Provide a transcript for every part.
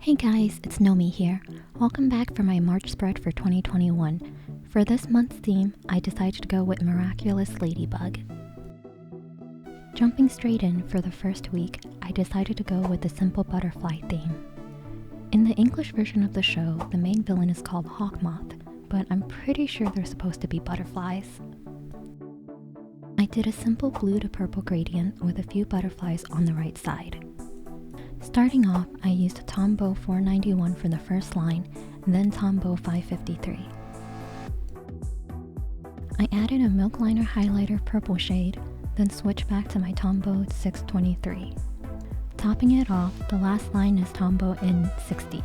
Hey guys, it's Nomi here. Welcome back for my March spread for 2021. For this month's theme, I decided to go with Miraculous Ladybug. Jumping straight in for the first week, I decided to go with the simple butterfly theme. In the English version of the show, the main villain is called Hawkmoth, but I'm pretty sure they're supposed to be butterflies. I did a simple blue to purple gradient with a few butterflies on the right side. Starting off, I used Tombow 491 for the first line, then Tombow 553. I added a milk liner highlighter purple shade, then switched back to my Tombow 623. Topping it off, the last line is Tombow in 60.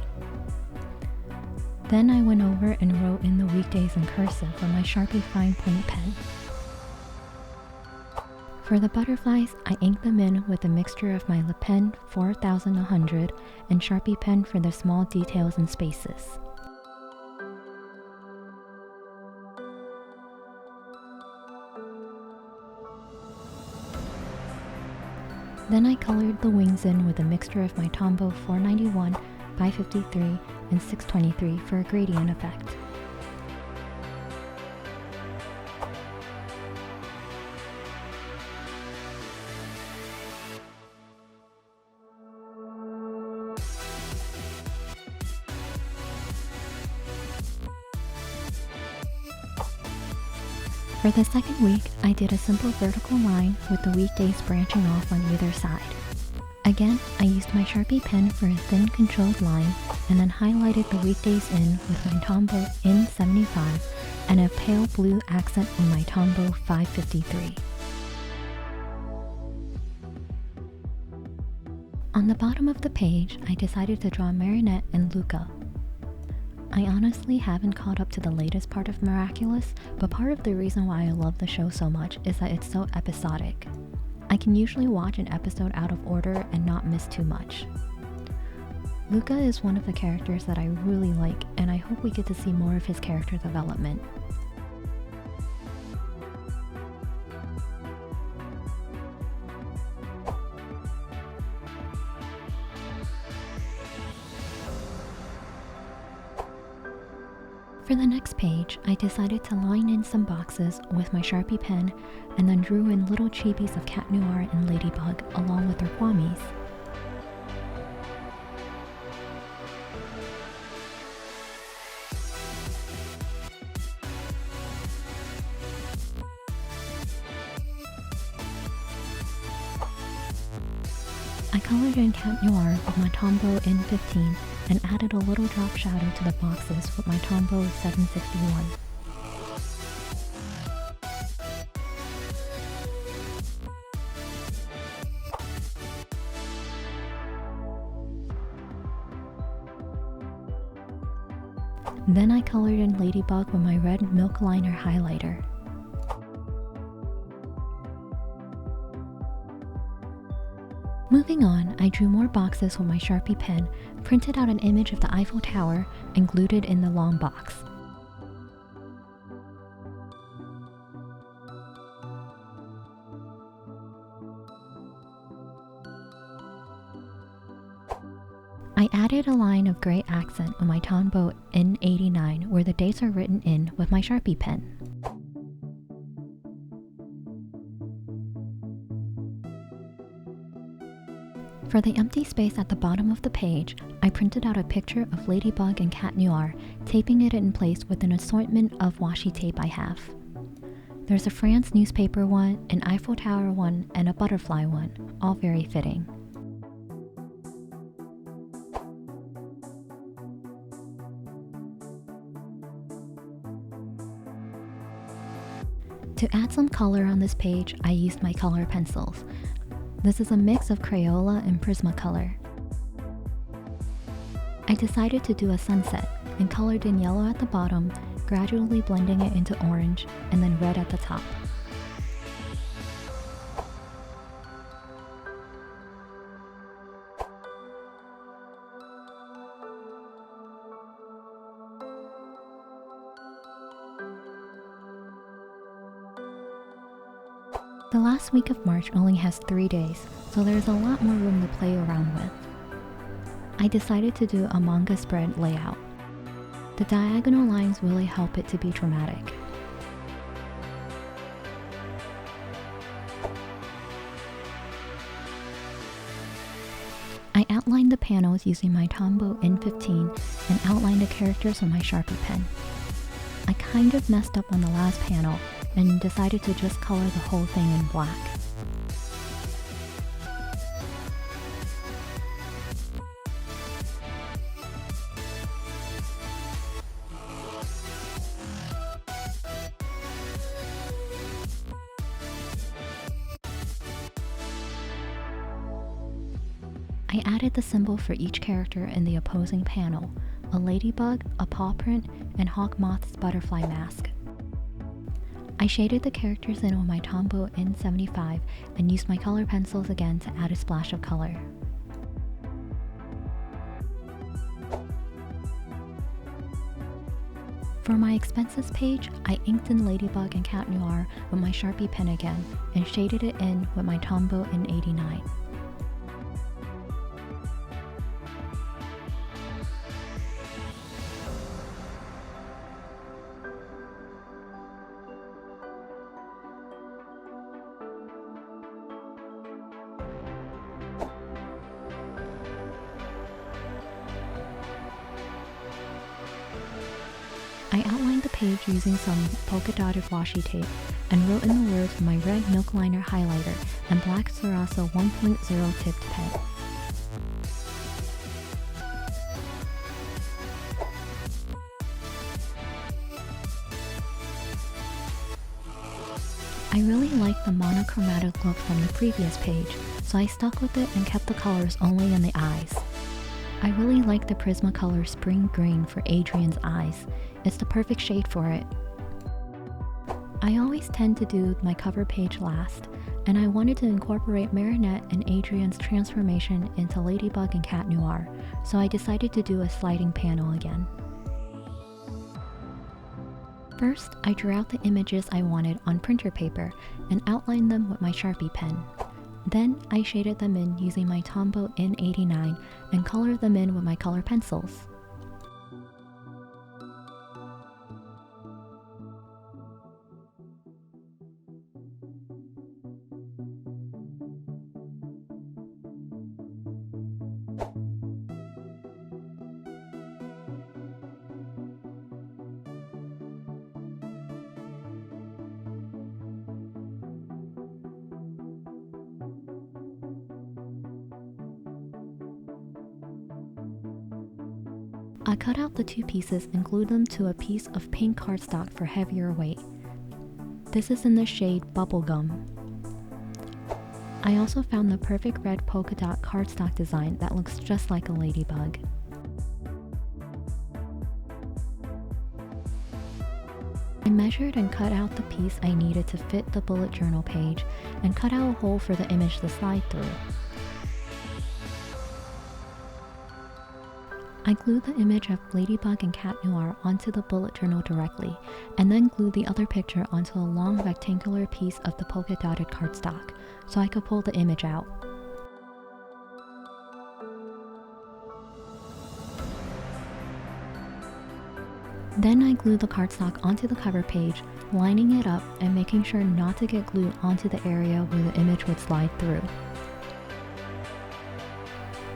Then I went over and wrote in the weekdays in cursive with my Sharpie fine point pen. For the butterflies, I inked them in with a mixture of my Le Pen 4100 and Sharpie pen for the small details and spaces. Then I colored the wings in with a mixture of my Tombow 491, 553, and 623 for a gradient effect. For the second week, I did a simple vertical line with the weekdays branching off on either side. Again, I used my Sharpie pen for a thin controlled line and then highlighted the weekdays in with my Tombow in 75 and a pale blue accent on my Tombow 553. On the bottom of the page, I decided to draw Marinette and Luca. I honestly haven't caught up to the latest part of Miraculous, but part of the reason why I love the show so much is that it's so episodic. I can usually watch an episode out of order and not miss too much. Luca is one of the characters that I really like, and I hope we get to see more of his character development. For the next page, I decided to line in some boxes with my Sharpie pen and then drew in little chibis of Cat Noir and Ladybug along with their kwamis. I colored in Cat Noir with my Tombow in 15 and added a little drop shadow to the boxes with my Tombow 761. Then I colored in Ladybug with my red milk liner highlighter. Moving on, I drew more boxes with my Sharpie pen, printed out an image of the Eiffel Tower, and glued it in the long box. I added a line of gray accent on my Tombow N89 where the dates are written in with my Sharpie pen. For the empty space at the bottom of the page, I printed out a picture of Ladybug and Cat Noir, taping it in place with an assortment of washi tape I have. There's a France newspaper one, an Eiffel Tower one, and a butterfly one, all very fitting. To add some color on this page, I used my color pencils. This is a mix of Crayola and Prismacolor. I decided to do a sunset and colored in yellow at the bottom, gradually blending it into orange, and then red at the top. The last week of March only has 3 days, so there's a lot more room to play around with. I decided to do a manga spread layout. The diagonal lines really help it to be dramatic. I outlined the panels using my Tombow N15 and outlined the characters with my Sharpie pen. I kind of messed up on the last panel and decided to just color the whole thing in black. I added the symbol for each character in the opposing panel, a ladybug, a paw print, and Hawk Moth's butterfly mask. I shaded the characters in with my Tombow N75 and used my color pencils again to add a splash of color. For my expenses page, I inked in Ladybug and Cat Noir with my Sharpie pen again and shaded it in with my Tombow N89. I outlined the page using some polka dotted washi tape and wrote in the words with my red milk liner highlighter and black Sarasa 1.0 tipped pen. I really liked the monochromatic look from the previous page, so I stuck with it and kept the colors only in the eyes. I really like the Prismacolor Spring Green for Adrian's eyes. It's the perfect shade for it. I always tend to do my cover page last, and I wanted to incorporate Marinette and Adrian's transformation into Ladybug and Cat Noir, so I decided to do a sliding panel again. First, I drew out the images I wanted on printer paper and outlined them with my Sharpie pen. Then I shaded them in using my Tombow N89 and colored them in with my color pencils. I cut out the two pieces and glued them to a piece of pink cardstock for heavier weight. This is in the shade Bubblegum. I also found the perfect red polka dot cardstock design that looks just like a ladybug. I measured and cut out the piece I needed to fit the bullet journal page and cut out a hole for the image to slide through. I glued the image of Ladybug and Cat Noir onto the bullet journal directly, and then glued the other picture onto a long rectangular piece of the polka dotted cardstock, so I could pull the image out. Then I glued the cardstock onto the cover page, lining it up and making sure not to get glued onto the area where the image would slide through.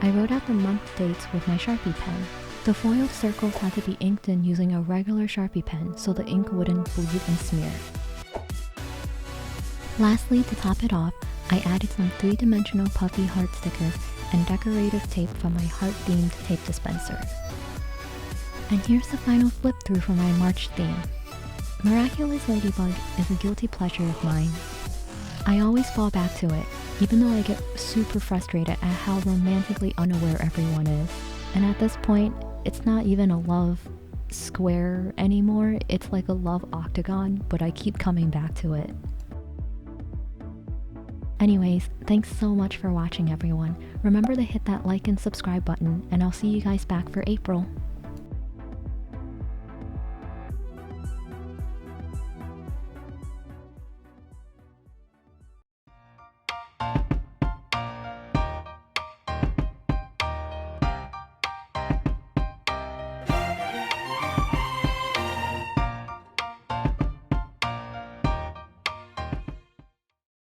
I wrote out the month dates with my Sharpie pen. The foiled circles had to be inked in using a regular Sharpie pen so the ink wouldn't bleed and smear. Lastly, to top it off, I added some 3-dimensional puffy heart stickers and decorative tape from my heart-themed tape dispenser. And here's the final flip through for my March theme. Miraculous Ladybug is a guilty pleasure of mine. I always fall back to it, even though I get super frustrated at how romantically unaware everyone is. And at this point, it's not even a love square anymore, it's like a love octagon, but I keep coming back to it. Anyways, thanks so much for watching everyone. Remember to hit that like and subscribe button, and I'll see you guys back for April.